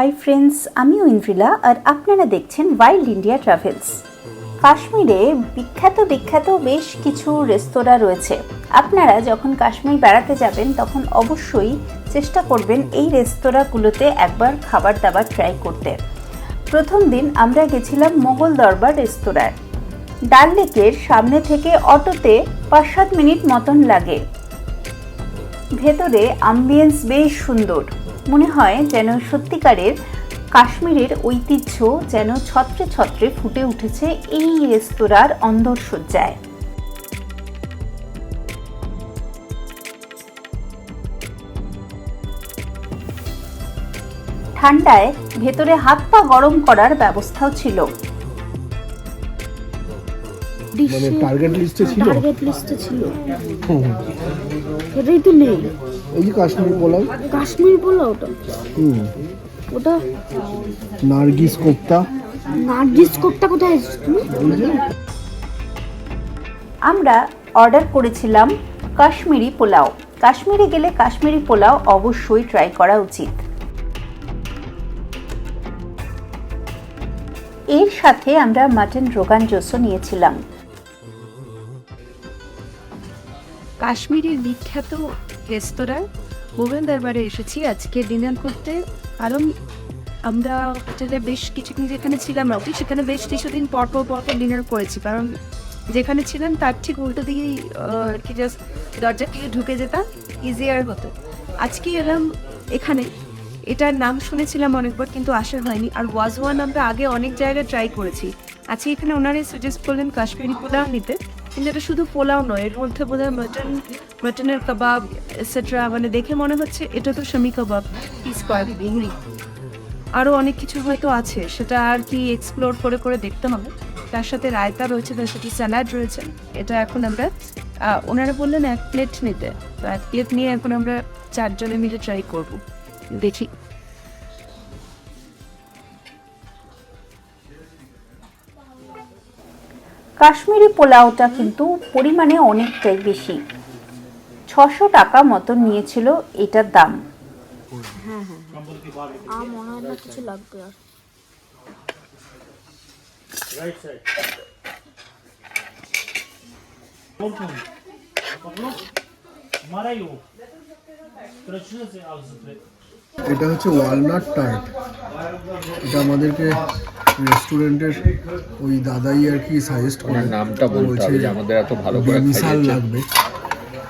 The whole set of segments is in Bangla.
হাই ফ্রেন্ডস, আমিও ইন্দ্রিলা আর আপনারা দেখছেন ওয়াইল্ড ইন্ডিয়া ট্রাভেলস। কাশ্মীরে বিখ্যাত বেশ কিছু রেস্তোরাঁ রয়েছে। আপনারা যখন কাশ্মীর বেড়াতে যাবেন তখন অবশ্যই চেষ্টা করবেন এই রেস্তোরাঁগুলোতে একবার খাবার দাবার ট্রাই করতে। প্রথম দিন আমরা গেছিলাম মোগল দরবার রেস্তোরাঁয়। ডাল লেকের সামনে থেকে অটোতে ৫-৭ মিনিট মতন লাগে। ভেতরে অ্যাম্বিয়েন্স বেশ সুন্দর, মনে হয় যেন সত্যিকারের কাশ্মীরের ঐতিহ্য যেন ছত্রে ছত্রে ফুটে উঠেছে এই রেস্তোরাঁর অন্দরসজ্জায়। ঠান্ডায় ভেতরে হাত পা গরম করার ব্যবস্থাও ছিল। মানে টার্গেট লিস্টে ছিল। এটাই তো নেই। এই যে কাশ্মীর পোলাওটা ওটা নার্গিস কোপ্তা কোথায় এসেছে তুমি? আমরা অর্ডার করেছিলাম কাশ্মীরি পোলাও। কাশ্মীরে গেলে কাশ্মীরি পোলাও অবশ্যই ট্রাই করা উচিত। এর সাথে আমরা মাটন রোগান জোসও নিয়েছিলাম। কাশ্মীরের বিখ্যাত রেস্তোরাঁ মোগল দরবারে এসেছি আজকে ডিনার করতে। কারণ আমরা হোটেলে বেশ কিছুদিন যেখানে ছিলাম সেখানে বেশ কিছুদিন পর ডিনার করেছি, কারণ যেখানে ছিলাম তার ঠিক উল্টো দিকেই কি জাস্ট দরজা থেকে ঢুকে যেতাম, ইজিয়ার হতো। আজকে এলাম এখানে, এটার নাম শুনেছিলাম অনেকবার কিন্তু আসা হয়নি। আর ওয়াজওয়ান আমরা আগে অনেক জায়গায় ট্রাই করেছি। আজকে এখানে ওনারাই সাজেস্ট করলেন কাশ্মীরি পোলাও নিতে, কিন্তু এটা শুধু পোলাও নয়, এর মধ্যে বোধহয় মাটনের কাবাব এটসেট্রা, মানে দেখে মনে হচ্ছে এটা তো শামি কাবাব, পিস কয়েক ভিংড়ি, আরও অনেক কিছু হয়তো আছে, সেটা আর কি এক্সপ্লোর করে দেখতে হবে। তার সাথে রায়তা রয়েছে, তার সাথে স্যালাড রয়েছে। এটা এখন আমরা ওনারা বললেন 1 প্লেট নিতে, তো 1 প্লেট নিয়ে এখন আমরা 4 জনে মিলে ট্রাই করব, দেখি। কাশ্মীরি পোলাওটা কিন্তু পরিমাণে অনেকটাই বেশি, 600 টাকা মতন নিয়েছিল এটার দাম। মনে হয় না কিছু লাগবে আর। এটা হচ্ছে ওয়ালনাট টার্ট। এটা আমাদেরকে রেস্টুরেন্টের ওই দাদাই আর কি সাজেস্ট করে, নামটা বলতে হবে যে আমাদের এত ভালো করে মিশাল লাগবে।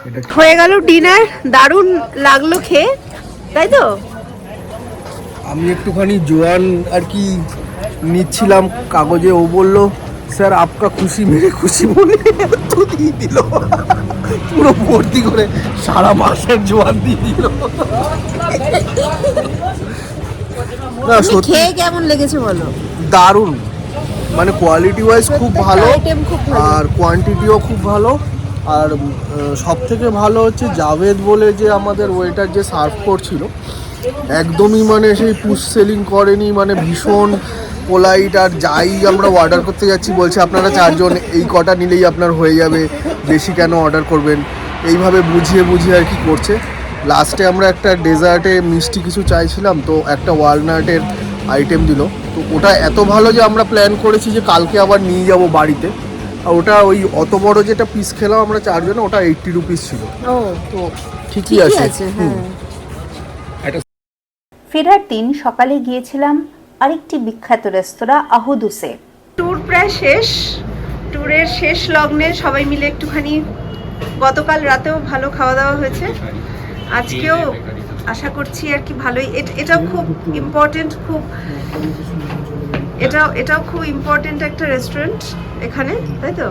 এটা হয়ে গেল ডিনার, দারুণ লাগলো খেয়ে, তাই তো? আমি একটুখানি জোয়ান আর কি নিচ্ছিলাম কাগজে, ও বলল স্যার আপকা খুশি মেরে খুশি বলে তো দিয়ে দিল, পুরো ভর্তি করে সারা মাসের জোয়ান দিয়ে দিল। না সত্যি খেয়ে কেমন লেগেছে বলো? দারুণ, মানে কোয়ালিটি ওয়াইজ খুব ভালো আর কোয়ান্টিটিও খুব ভালো। আর সব থেকে ভালো হচ্ছে জাভেদ বলে যে আমাদের ওয়েটার যে সার্ভ করছিল, একদমই মানে সেই পুশ সেলিং করেনি, মানে ভীষণ পোলাইট। আর যাই আমরা অর্ডার করতে যাচ্ছি বলছে আপনারা 4 জন, এই কটা নিলেই আপনার হয়ে যাবে, বেশি কেন অর্ডার করবেন, এইভাবে বুঝিয়ে আর কি করছে। লাস্টে আমরা একটা ডেজার্টে মিষ্টি কিছু চাইছিলাম, তো একটা ওয়ালনাটের আইটেম দিল। তো ওটা এত ভালো যে আমরা প্ল্যান করেছি যে কালকে আবার নিয়ে যাব বাড়িতে। আর ওটা ওই অত বড় যেটা পিস খেলাম আমরা 4 জনে, ওটা 80 রুপিস ছিল। তো ঠিকই আছে। ফেরার দিন সকালে গিয়েছিলাম আরেকটি বিখ্যাত রেস্তোরাঁ আহুদুসে। ট্যুর প্রায় শেষ, ট্যুরের শেষ লগ্নে সবাই মিলে একটুখানি, গতকাল রাতেও ভালো খাওয়া দাওয়া হয়েছে, আজকেও আশা করছি আর কি ভালোই। এটাও খুব ইম্পর্টেন্ট, এটাও খুব ইম্পর্টেন্ট একটা রেস্টুরেন্ট এখানে, তাই তো?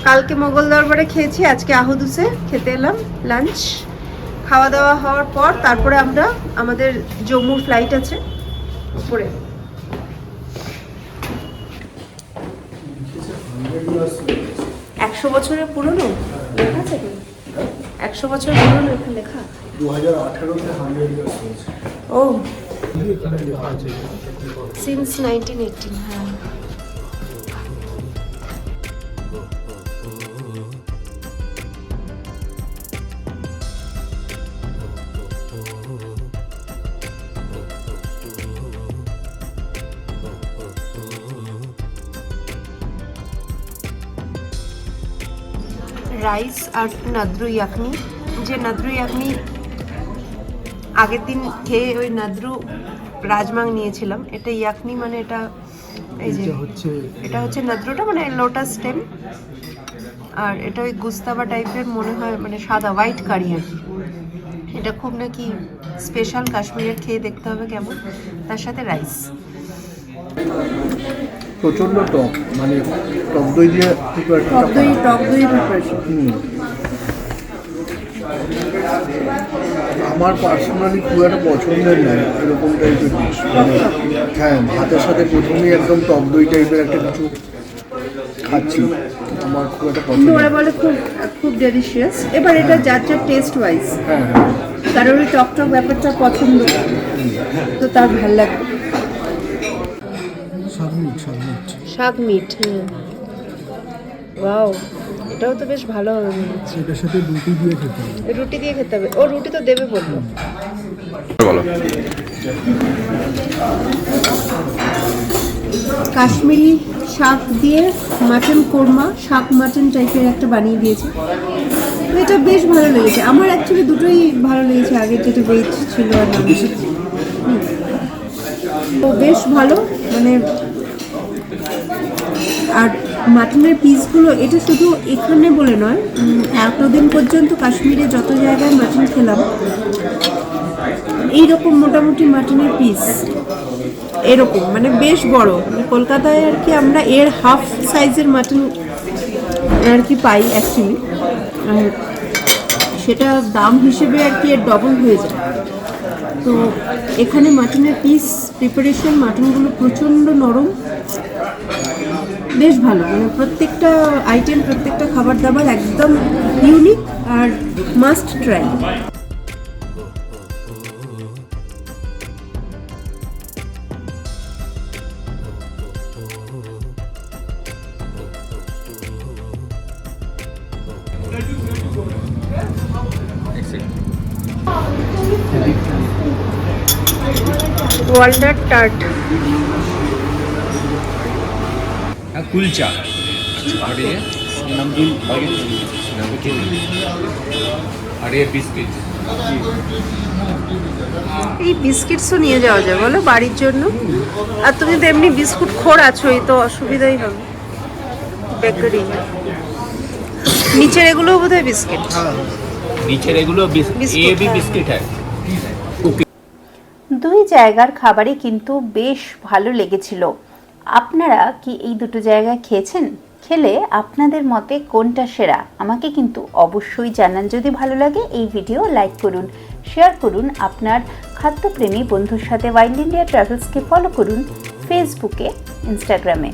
কালকে মোগল দরবারে খেয়েছি, আজকে আহুদুসে খেতে এলাম লাঞ্চ। খাওয়া দাওয়া হওয়ার পর তারপরে আমরা আমাদের জম্মুর ফ্লাইট আছে উপরে। বছরের পুরনো লেখা আছে, 100 বছর পুরনো এখানে লেখা। 2018-তে 100 ইয়ার্স হয়েছে। ও সিন্স 1918। হ্যাঁ, রাইস আর নাদ্রু ইয়াকনি, যে নাদ্রু ইয়াকনি আগের দিন খেয়ে ওই নাদ্রু রাজমাং নিয়েছিলাম। এটা ইয়াকনি মানে এটা এই যে এটা হচ্ছে নাদ্রুটা মানে লোটাস স্টেম, আর এটা ওই গুস্তাবা টাইপের মনে হয়, মানে সাদা হোয়াইট কারি আর কি। এটা খুব নাকি স্পেশাল, কাশ্মীরের, খেয়ে দেখতে হবে কেমন। তার সাথে রাইস। প্রচন্ড টক, মানে টক দই দিয়ে টক দই প্রিপারেশন। আমার পার্সোনালি খুব একটা পছন্দের নয় এরকম টাইপের ডিশ। হ্যাঁ, ভাতের সাথে প্রথমেই একদম টক দই টাইপের একটা কিছু খাচ্ছি, আমার খুব একটা পছন্দ। ওরা বলে খুব খুব ডেলিশিয়াস। এবার এটা যার যার টেস্ট ওয়াইজ, হ্যাঁ কারোর ওই টক টক ব্যাপারটা পছন্দ তো তার ভালো লাগবে। শাক মিট, ওয়াও, এটাও তো বেশ ভালো হবে মনে হচ্ছে। এটার সাথে রুটি দিয়ে খেতে হবে। রুটি দিয়ে খেতে হবে। ও রুটি তো দেবে বললো। বলো। কাশ্মীরি শাক দিয়ে মাটন কোরমা, শাক মাটন টাইপের একটা বানিয়ে দিয়েছে। তো এটা বেশ ভালো লেগেছে আমার, অ্যাকচুয়ালি দুটোই ভালো লেগেছে, আগের যেটা ভেজ ছিল আর নন ভেজ। তো বেশ ভালো, মানে আর মাটনের পিসগুলো, এটা শুধু এখানে বলে নয়, এতদিন পর্যন্ত কাশ্মীরে যত জায়গায় মাটন খেলাম এইরকম মোটামুটি মাটনের পিস এরকম, মানে বেশ বড়। মানে কলকাতায় আর কি আমরা এর হাফ সাইজের মাটন আর কি পাই অ্যাকচুয়ালি, আর সেটা দাম হিসেবে আর কি এর ডবল হয়ে যায়। তো এখানে মাটনের পিস প্রিপারেশন, মাটনগুলো প্রচণ্ড নরম, বেশ ভালো। মানে প্রত্যেকটা আইটেম, প্রত্যেকটা খাবার দাবার একদম ইউনিক আর must try. Walnut tart, kulcha আর ये नमकीन और ये बिस्किट। এই বিস্কিটসও নিয়ে যাওয়া যায় বলো বাড়ির জন্য। আর তুমি তো এমনি বিস্কুট খোর আছোই, তো অসুবিধাই হবে। বেকারি নিচের এগুলো বোধহয় বিস্কিট, नीचे एगुलो ये भी बिस्किट है। দুই জায়গার খাবারই কিন্তু বেশ ভালো লেগেছিল। আপনারা কি এই দুটো জায়গায় খেয়েছেন? খেলে আপনাদের মতে কোনটা সেরা আমাকে কিন্তু অবশ্যই জানান। যদি ভালো লাগে এই ভিডিও লাইক করুন, শেয়ার করুন আপনার খাদ্যপ্রেমী বন্ধুর সাথে। ওয়াইল্ড ইন্ডিয়া ট্রাভেলসকে ফলো করুন ফেসবুকে, ইনস্টাগ্রামে।